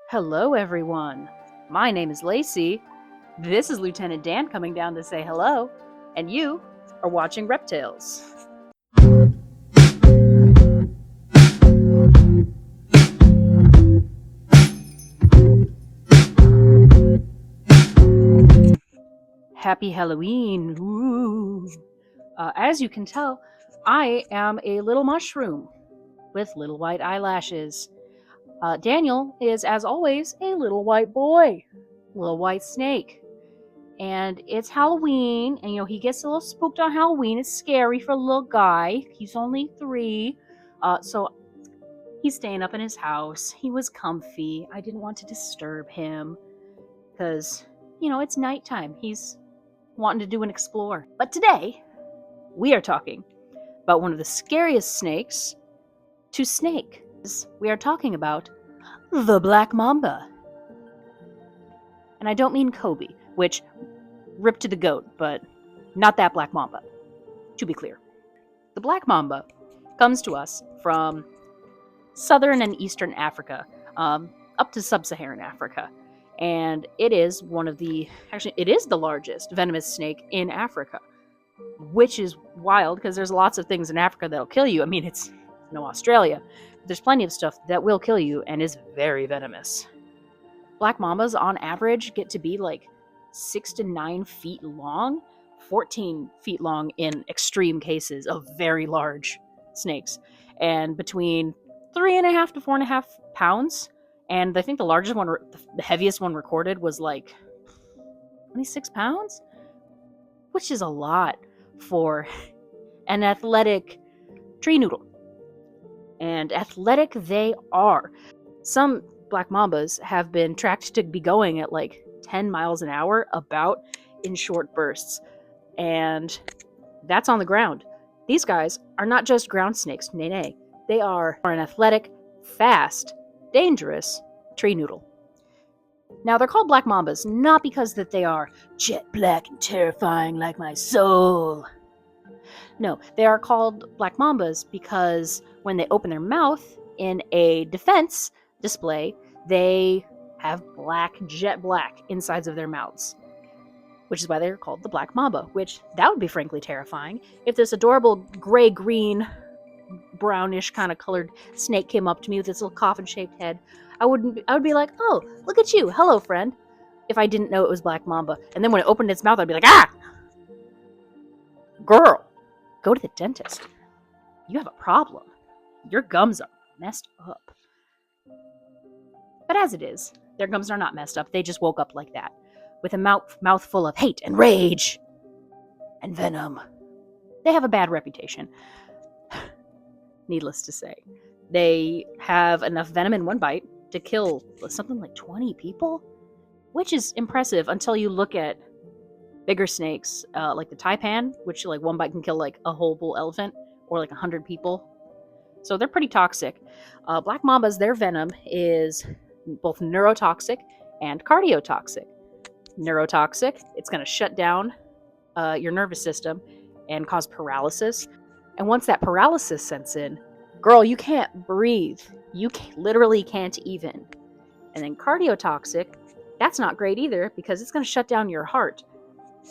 Hello, everyone. My name is Lacey. This is Lieutenant Dan coming down to say hello, and you are watching Reptiles. Happy Halloween. Ooh. As you can tell, I am a little mushroom with little white eyelashes. Daniel is, as always, a little white boy, little white snake. And it's Halloween, and he gets a little spooked on Halloween. It's scary for a little guy. He's only 3. So he's staying up in his house. He was comfy. I didn't want to disturb him because, it's nighttime. He's wanting to do an explore. But today, we are talking about one of the scariest snakes to snake. We are talking about the black mamba. And I don't mean Kobe, which ripped to the goat, but not that black mamba, to be clear. The black mamba comes to us from southern and eastern Africa, up to sub-Saharan Africa. And it is it is the largest venomous snake in Africa, which is wild because there's lots of things in Africa that'll kill you. I mean, it's no Australia. But there's plenty of stuff that will kill you and is very venomous. Black mambas, on average, get to be like 6 to 9 feet long, 14 feet long in extreme cases of very large snakes, and between 3.5 to 4.5 pounds. And I think the largest one, the heaviest one recorded, was like 26 pounds, which is a lot for an athletic tree noodle. And athletic they are. Some black mambas have been tracked to be going at like 10 miles an hour about in short bursts. And that's on the ground. These guys are not just ground snakes, nay. They are an athletic, fast, dangerous tree noodle. Now, they're called black mambas not because that they are jet black and terrifying like my soul. No, they are called black mambas because when they open their mouth in a defense display, they have jet black insides of their mouths, which is why they're called the black mamba, which that would be frankly terrifying. If this adorable gray-green, brownish kind of colored snake came up to me with its little coffin-shaped head, I would be like, oh, look at you, hello, friend, if I didn't know it was black mamba. And then when it opened its mouth, I'd be like, ah! Girl, go to the dentist. You have a problem. Your gums are messed up. But as it is, their gums are not messed up. They just woke up like that, with a mouth full of hate and rage and venom. They have a bad reputation. Needless to say, they have enough venom in one bite to kill something like 20 people, which is impressive until you look at bigger snakes, like the taipan, which like one bite can kill like a whole bull elephant or like 100 people. So they're pretty toxic. Black mambas, their venom is both neurotoxic and cardiotoxic. Neurotoxic, it's going to shut down your nervous system and cause paralysis. And once that paralysis sets in, girl, you can't breathe. You literally can't even. And then cardiotoxic, that's not great either because it's going to shut down your heart,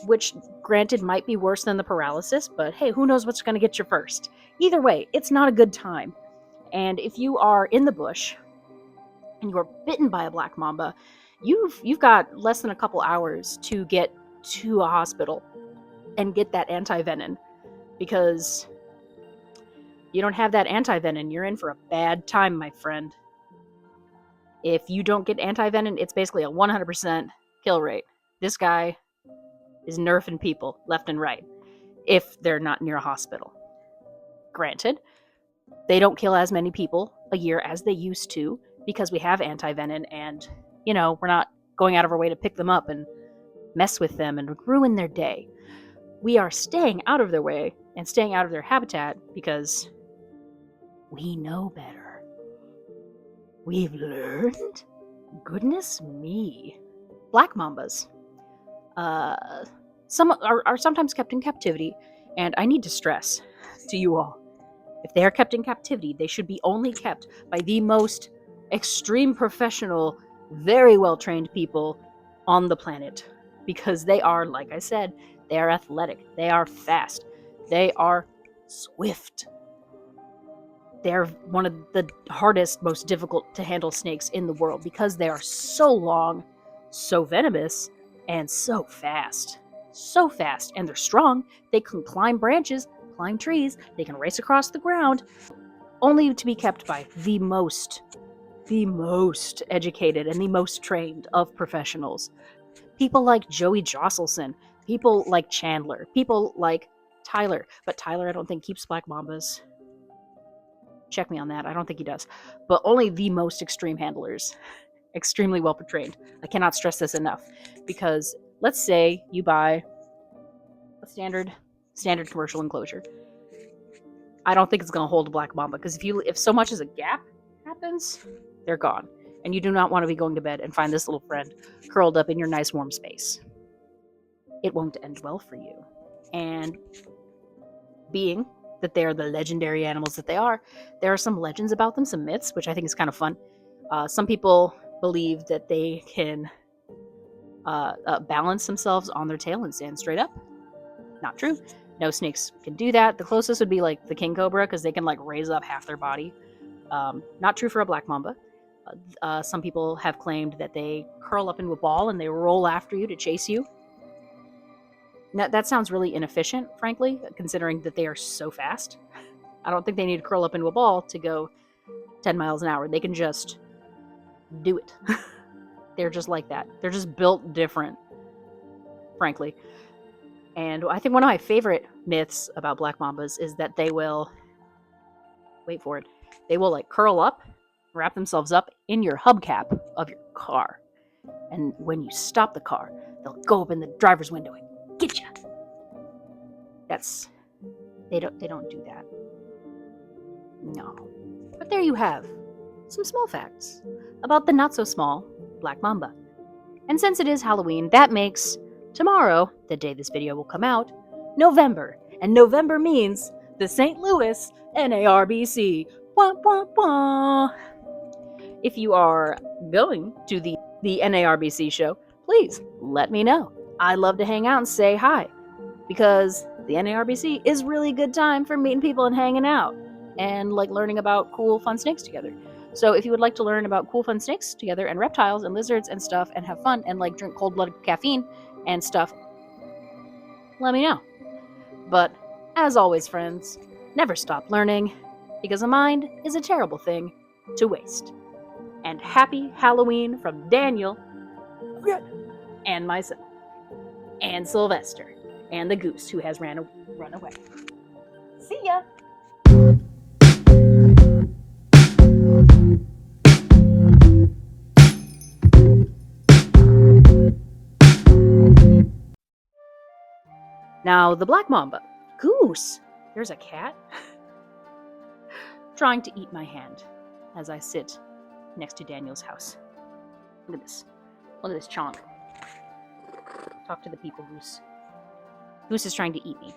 which granted might be worse than the paralysis, but hey, who knows what's going to get you first. Either way, it's not a good time. And if you are in the bush and you are bitten by a black mamba, you've got less than a couple hours to get to a hospital and get that anti-venom, because you don't have that anti-venom, you're in for a bad time, my friend. If you don't get anti-venom, it's basically a 100% kill rate. This guy is nerfing people left and right if they're not near a hospital. Granted, they don't kill as many people a year as they used to because we have anti-venom, and we're not going out of our way to pick them up and mess with them and ruin their day. We are staying out of their way and staying out of their habitat because we know better. We've learned? Goodness me. Black mambas some are sometimes kept in captivity, and I need to stress to you all, if they are kept in captivity, they should be only kept by the most extreme professional very well trained people on the planet, because they are, like I said, they are athletic, they are fast, they are swift. They're one of the hardest, most difficult to handle snakes in the world because they are so long, so venomous, and so fast. So fast, and they're strong. They can climb branches, climb trees, they can race across the ground, only to be kept by the most educated and the most trained of professionals. People like Joey Josselson, people like Chandler, people like Tyler. But Tyler, I don't think, keeps black mambas. Check me on that. I don't think he does. But only the most extreme handlers, extremely well trained. I cannot stress this enough, because let's say you buy a standard commercial enclosure. I don't think it's going to hold a black mamba, because if so much as a gap happens, they're gone. And you do not want to be going to bed and find this little friend curled up in your nice warm space. It won't end well for you. And being that they are the legendary animals that they are, there are some legends about them, some myths, which I think is kind of fun. Some people believe that they can balance themselves on their tail and stand straight up. Not true. No snakes can do that. The closest would be like the king cobra, because they can like raise up half their body. Not true for a black mamba. Some people have claimed that they curl up into a ball and they roll after you to chase you. Now, that sounds really inefficient, frankly, considering that they are so fast. I don't think they need to curl up into a ball to go 10 miles an hour. They can just do it. They're just like that. They're just built different, frankly. And I think one of my favorite myths about black mambas is that they will, wait for it, they will like curl up, wrap themselves up in your hubcap of your car. And when you stop the car, they'll go up in the driver's window and get you. They don't do that. No. But there you have some small facts about the not so small black mamba. And since it is Halloween, that makes tomorrow, the day this video will come out, November. And November means the St. Louis NARBC. Wah, wah, wah. If you are going to the NARBC show, please let me know. I love to hang out and say hi, because the NARBC is really good time for meeting people and hanging out and like learning about cool, fun snakes together. So if you would like to learn about cool, fun snakes together and reptiles and lizards and stuff and have fun and like drink cold-blooded caffeine and stuff, let me know. But as always, friends, never stop learning, because a mind is a terrible thing to waste. And happy Halloween from Daniel and myself and Sylvester and the goose who has run away. See ya! Now, the black mamba. Goose! There's a cat trying to eat my hand as I sit next to Daniel's house. Look at this. Look at this chonk. Talk to the people, Goose. Goose is trying to eat me.